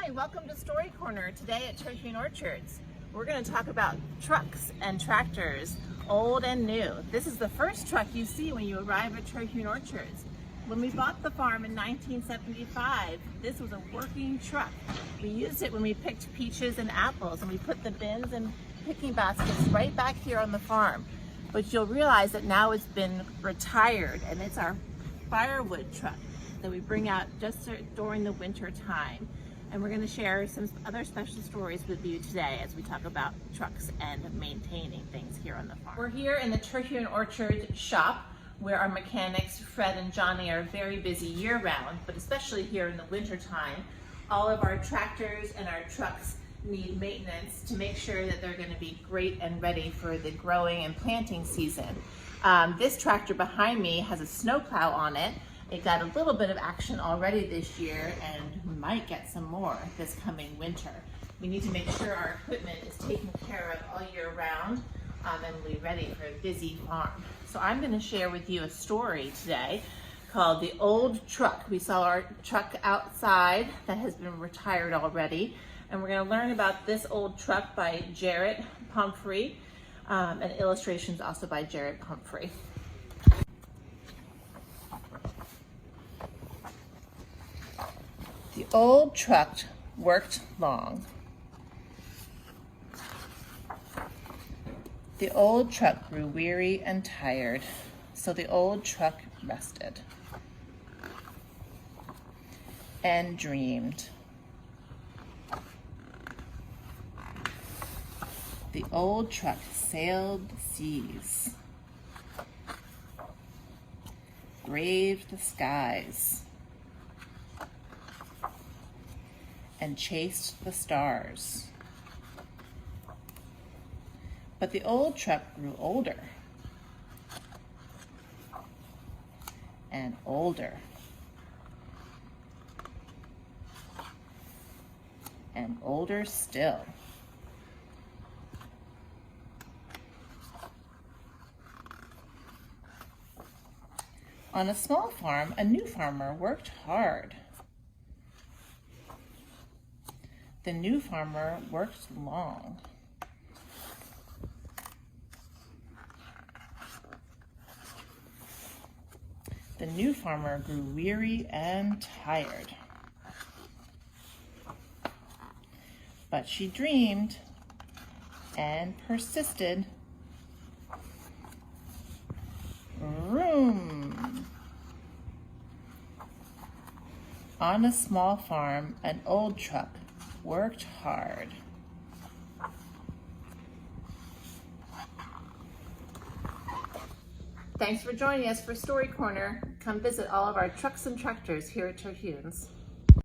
Hi, welcome to Story Corner. Today at Tannwen Orchards, we're going to talk about trucks and tractors, old and new. This is the first truck you see when you arrive at Tannwen Orchards. When we bought the farm in 1975, this was a working truck. We used it when we picked peaches and apples, and we put the bins and picking baskets right back here on the farm. But you'll realize that now it's been retired, and it's our firewood truck that we bring out just during the winter time. And we're going to share some other special stories with you today as we talk about trucks and maintaining things here on the farm. We're here in the Tannwen Orchard shop where our mechanics, Fred and Johnny, are very busy year-round, but especially here in the winter time. All of our tractors and our trucks need maintenance to make sure that they're going to be great and ready for the growing and planting season. This tractor behind me has a snowplow on it. It got a little bit of action already this year and might get some more this coming winter. We need to make sure our equipment is taken care of all year round and we'll be ready for a busy farm. So I'm going to share with you a story today called The Old Truck. We saw our truck outside that has been retired already, and we're going to learn about this old truck by Jarrett, Pumphrey, and illustrations also by Jarrett, Pumphrey. The old truck worked long. The old truck grew weary and tired, so the old truck rested and dreamed. The old truck sailed the seas, braved the skies, and chased the stars. But the old truck grew older and older and older still. On a small farm, a new farmer worked hard. The new farmer worked long. The new farmer grew weary and tired. But she dreamed and persisted. Vroom! On a small farm, an old truck worked hard. Thanks for joining us for Story Corner. Come visit all of our trucks and tractors here at Tannwen.